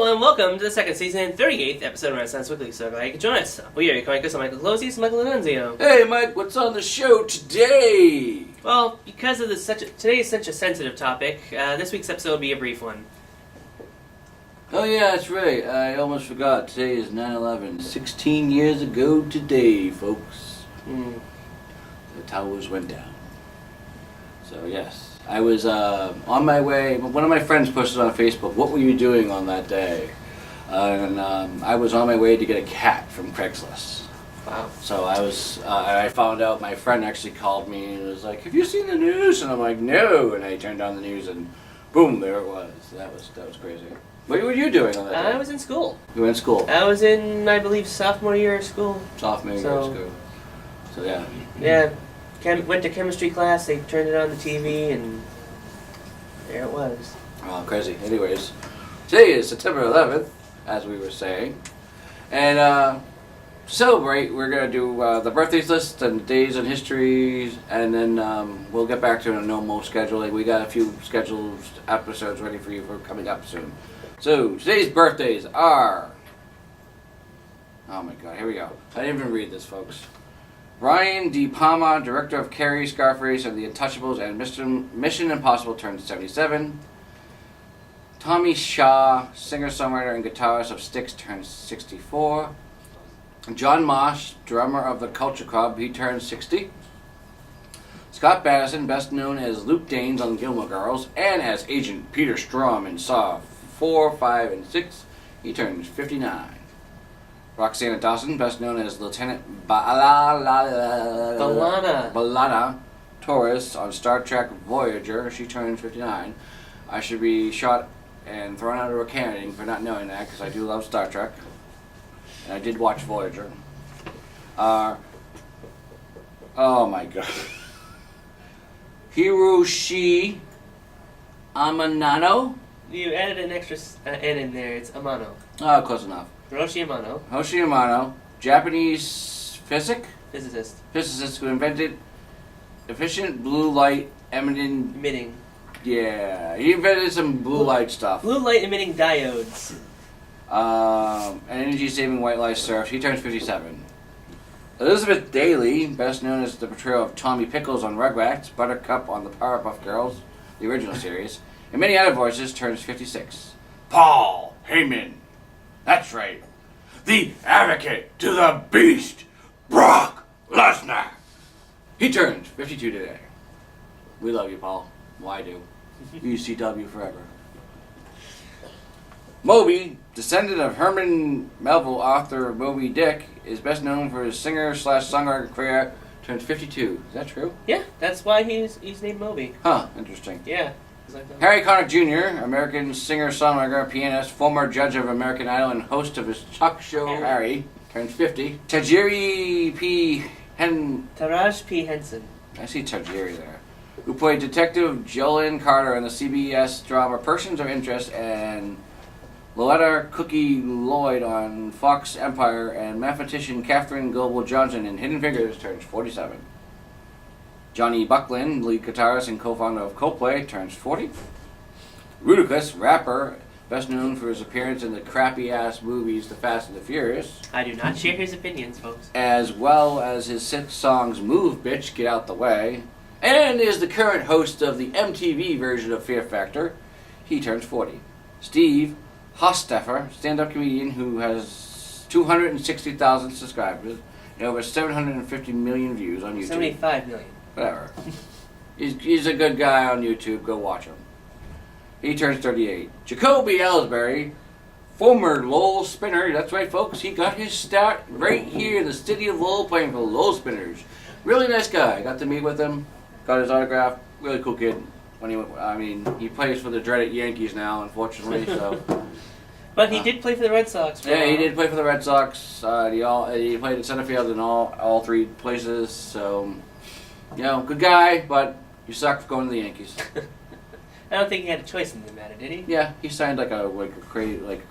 and welcome to the second season, 38th episode of Renaissance Weekly. So glad you could join us. We are your comic I'm Michael Closius, Michael Dinunzio. Hey Mike, what's on the show today? Well, because of today is such a sensitive topic, this week's episode will be a brief one. Oh yeah, that's right. I almost forgot. Today is 9/11. 16 years ago today, folks. The towers went down. So yes. I was on my way. One of my friends posted on Facebook, "What were you doing on that day?" And I was on my way to get a cat from Craigslist. Wow. So I was. I found out my friend actually called me and was like, "Have you seen the news?" And I'm like, "No." And I turned on the news and, boom, there it was. That was crazy. What were you doing on that day? I was in school. You were in school. I was in, I believe, sophomore year of school. Sophomore year of school. So yeah. Yeah. Went to chemistry class, they turned it on the TV, and there it was. Oh, crazy. Anyways, today is September 11th, as we were saying. And celebrate, we're going to do the birthdays list and days in history, and then we'll get back to a normal scheduling. We got a few scheduled episodes ready for you for coming up soon. So, today's birthdays are... Oh my god, here we go. I didn't even read this, folks. Brian De Palma, director of Carrie, Scarface, and The Untouchables, and Mission Impossible, turned 77. Tommy Shaw, singer-songwriter and guitarist of Styx, turned 64. John Mosh, drummer of the Culture Club, he turned 60. Scott Battison, best known as Luke Danes on Gilmore Girls, and as Agent Peter Strom in Saw 4, 5, and 6, he turned 59. Roxanna Dawson, best known as Lieutenant B'Elanna Torres on Star Trek Voyager, she turned 59. I should be shot and thrown out of a cannon for not knowing that, because I do love Star Trek. And I did watch Voyager. Oh my god. Hiroshi Amanano? You added an extra N in there, it's Amano. Oh, close enough. Hiroshi Amano. Hiroshi Amano, Japanese physicist who invented efficient blue light emitting. Yeah, he invented some blue light stuff. Blue light emitting diodes. An energy-saving white light surf. He turns 57. Elizabeth Daily, best known as the portrayal of Tommy Pickles on Rugrats, Buttercup on the Powerpuff Girls, the original series, and many other voices, turns 56. Paul Heyman. That's right. The advocate to the beast, Brock Lesnar. He turns 52 today. We love you, Paul. Well, I do. UCW forever. Moby, descendant of Herman Melville, author of Moby Dick, is best known for his singer/songwriter career, turns 52. Is that true? Yeah, that's why he's named Moby. Huh, interesting. Yeah. Harry Connick Jr., American singer-songwriter, pianist, former judge of American Idol, and host of his talk show, Harry, turns 50. Taraj P. Henson. I see Tajiri there. Who played Detective Jolene Carter in the CBS drama Persons of Interest, and Loretta Cookie Lloyd on Fox Empire, and mathematician Katherine Goebel Johnson in Hidden Figures, turns 47. Johnny Buckland, lead guitarist and co-founder of Coldplay, turns 40. Ludacris, rapper, best known for his appearance in the crappy-ass movies The Fast and the Furious. I do not share his opinions, folks. As well as his 6 songs Move, Bitch, Get Out the Way. And is the current host of the MTV version of Fear Factor. He turns 40. Steve Hofstetter, stand-up comedian who has 260,000 subscribers and over 750 million views on YouTube. 75 million. Whatever. He's a good guy on YouTube. Go watch him. He turns 38. Jacoby Elsbury, former Lowell Spinner. That's right, folks. He got his start right here in the city of Lowell playing for the Lowell Spinners. Really nice guy. I got to meet with him. Got his autograph. Really cool kid. He plays for the dreaded Yankees now, unfortunately. So. But he did play for the Red Sox. Yeah, he did play for the Red Sox. He played in center field in all 3 places. So. You know, good guy, but you suck for going to the Yankees. I don't think he had a choice in the matter, did he? Yeah, he signed like a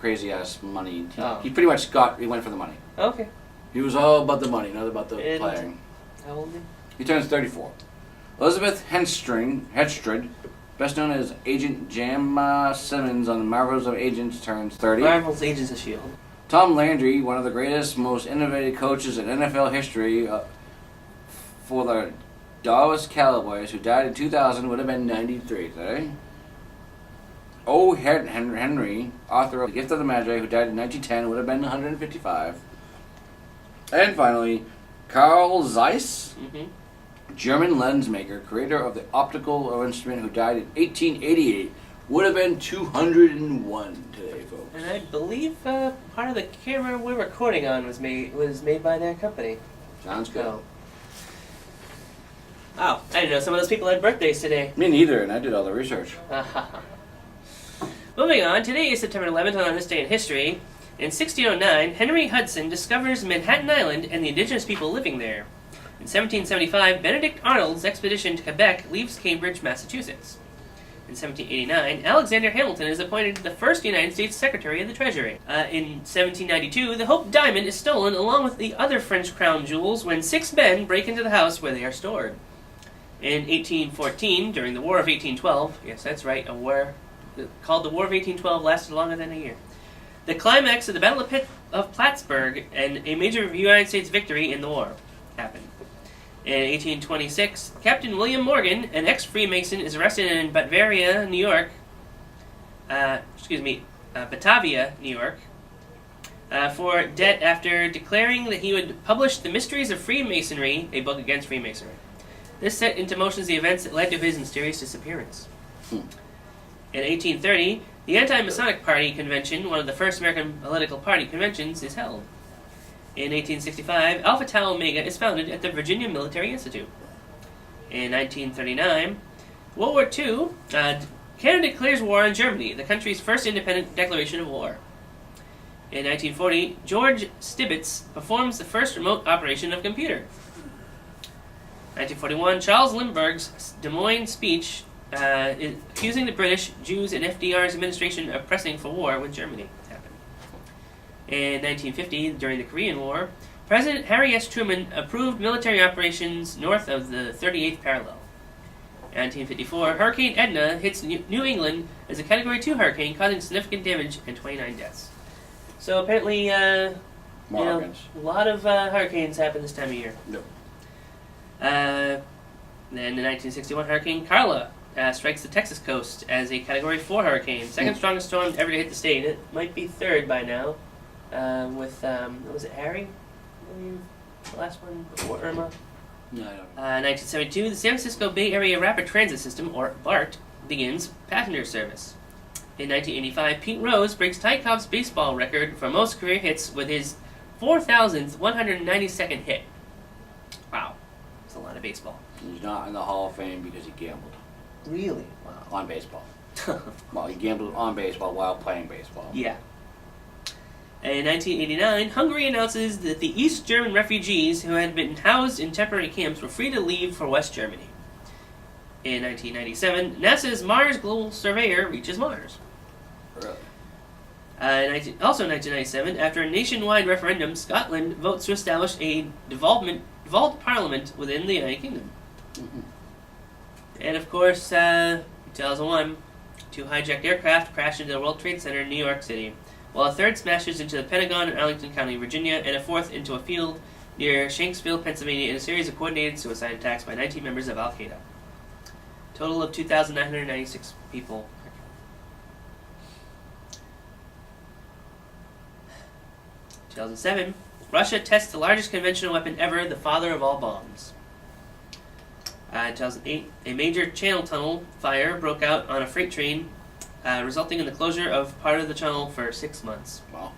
crazy ass money. He pretty much he went for the money. Okay. He was all about the money, not about the playing. How old is he? He turns 34. Elizabeth Henstrid, best known as Agent Jamma Simmons on the Marvels of Agents, turns 30. Marvel's Agents of S.H.I.E.L.D. Tom Landry, one of the greatest, most innovative coaches in NFL history for the Dallas Cowboys, who died in 2000, would have been 93 today. O. Henry, author of The Gift of the Magi, who died in 1910, would have been 155. And finally, Carl Zeiss, German lens maker, creator of the optical instrument, who died in 1888, would have been 201 today, folks. And I believe part of the camera we're recording on was made by their company. Sounds good. So. Oh, I didn't know some of those people had birthdays today. Me neither, and I did all the research. Moving on, today is September 11th on this day in history. In 1609, Henry Hudson discovers Manhattan Island and the indigenous people living there. In 1775, Benedict Arnold's expedition to Quebec leaves Cambridge, Massachusetts. In 1789, Alexander Hamilton is appointed the first United States Secretary of the Treasury. In 1792, the Hope Diamond is stolen along with the other French crown jewels when 6 men break into the house where they are stored. In 1814, during the War of 1812, yes, that's right, a war called the War of 1812 lasted longer than a year. The climax of the Battle of Plattsburgh and a major United States victory in the war happened. In 1826, Captain William Morgan, an ex-Freemason, is arrested in Batavia, New York, for debt after declaring that he would publish The Mysteries of Freemasonry, a book against Freemasonry. This set into motion the events that led to his mysterious disappearance. In 1830, the Anti-Masonic Party Convention, one of the first American political party conventions, is held. In 1865, Alpha Tau Omega is founded at the Virginia Military Institute. In 1939, World War II, Canada declares war on Germany, the country's first independent declaration of war. In 1940, George Stibitz performs the first remote operation of a computer. 1941, Charles Lindbergh's Des Moines speech accusing the British, Jews, and FDR's administration of pressing for war with Germany happened. In 1950, during the Korean War, President Harry S. Truman approved military operations north of the 38th parallel. In 1954, Hurricane Edna hits New England as a Category 2 hurricane, causing significant damage and 29 deaths. So apparently, a lot of hurricanes happen this time of year. Yep. Then the 1961 Hurricane Carla strikes the Texas coast as a Category 4 hurricane, second strongest storm ever to hit the state. It might be third by now, with, was it Harry? The last one before Irma? No, I don't know. 1972, the San Francisco Bay Area Rapid Transit System, or BART, begins passenger service. In 1985, Pete Rose breaks Ty Cobb's baseball record for most career hits with his 4,192nd hit. Wow. That's a lot of baseball. He's not in the Hall of Fame because he gambled. Really? Wow. On baseball. Well, he gambled on baseball while playing baseball. Yeah. In 1989, Hungary announces that the East German refugees who had been housed in temporary camps were free to leave for West Germany. In 1997, NASA's Mars Global Surveyor reaches Mars. Really? Also in 1997, after a nationwide referendum, Scotland votes to establish a devolved parliament within the United Kingdom. Mm-hmm. And of course, 2001, 2 hijacked aircraft crashed into the World Trade Center in New York City, while a third smashes into the Pentagon in Arlington County, Virginia, and a fourth into a field near Shanksville, Pennsylvania, in a series of coordinated suicide attacks by 19 members of Al-Qaeda. Total of 2,996 people. 2007, Russia tests the largest conventional weapon ever, the father of all bombs. 2008, a major channel tunnel fire broke out on a freight train, resulting in the closure of part of the tunnel for 6 months. Wow.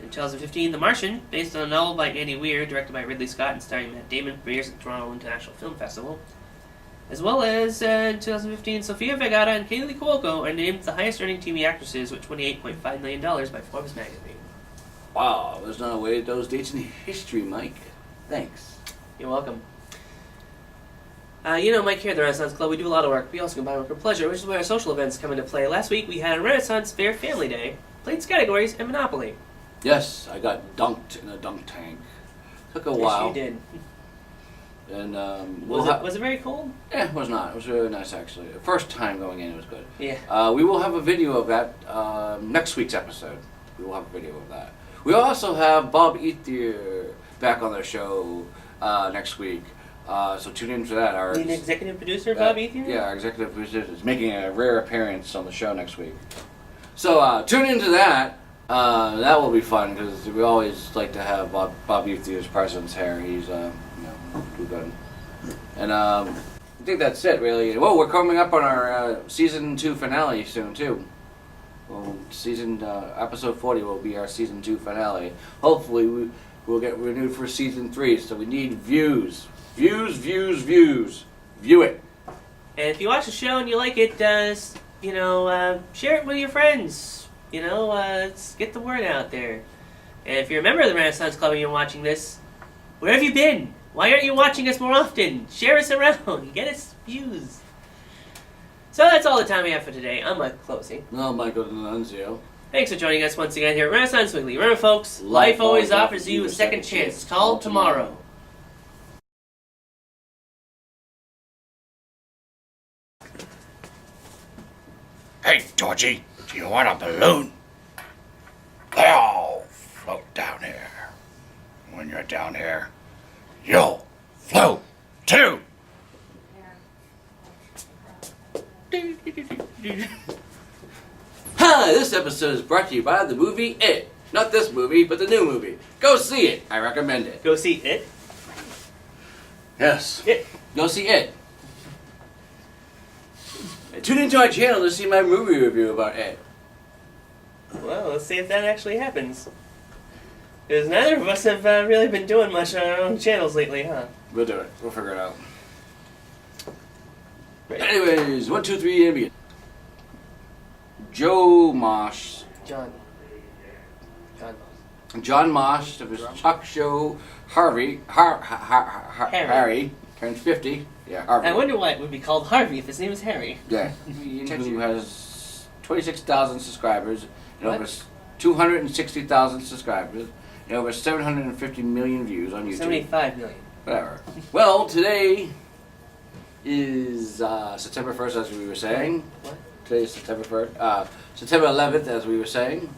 In 2015, The Martian, based on a novel by Andy Weir, directed by Ridley Scott and starring Matt Damon, premieres at the Toronto International Film Festival. As well as, in 2015, Sofia Vergara and Kaylee Cuoco are named the highest-earning TV actresses with $28.5 million by Forbes magazine. Wow, there's not a way to those dates in history, Mike. Thanks. You're welcome. Mike, here at the Renaissance Club, we do a lot of work. We also combine work with pleasure, which is where our social events come into play. Last week, we had a Renaissance Fair Family Day, played categories, and Monopoly. Yes, I got dunked in a dunk tank. Took a while. Yes, you did. And was it very cold? Yeah, it was not. It was really nice, actually. The first time going in, it was good. Yeah. We will have a video of that next week's episode. We will have a video of that. We also have Bob Ethier back on the show next week. So tune in for that. Our the executive producer, Bob Ethier? Yeah, our executive producer is making a rare appearance on the show next week. So tune into that. That will be fun because we always like to have Bob Ethier's presence here. He's too good. And I think that's it, really. Well, we're coming up on our season 2 finale soon too. Well, episode 40 will be our season 2 finale. Hopefully, we'll get renewed for season 3. So we need views. View it. And if you watch the show and you like it, share it with your friends. Let's get the word out there. And if you're a member of the Renaissance Club and you're watching this, where have you been? Why aren't you watching us more often? Share us around. Get us views. So that's all the time we have for today. I'm Michael Closey. I'm Michael Dinunzio. Thanks for joining us once again here at Renaissance Weekly. Remember, folks, life always offers you a second chance. It's called tomorrow. Hey, Georgie, do you want a balloon? I'll float down here. When you're down here, you'll float too. Hi, this episode is brought to you by the movie It. Not this movie, but the new movie. Go see it. I recommend it. Go see It? Yes. It. Go see It. Tune into our channel to see my movie review about It. Well, let's see if that actually happens. Because neither of us have really been doing much on our own channels lately, huh? We'll do it. We'll figure it out. Right. Anyways, 1, 2, 3, and begin. John Mosh, of his talk show, Harry turns 50. Yeah, Harvey. I wonder why it would be called Harvey if his name is Harry. Yeah. Who has 26,000 subscribers and What? over 260,000 subscribers and over 750 million views on YouTube. 75 million. Whatever. Well, today is September 1st, as we were saying. What? Today is September 1st. September 11th, as we were saying.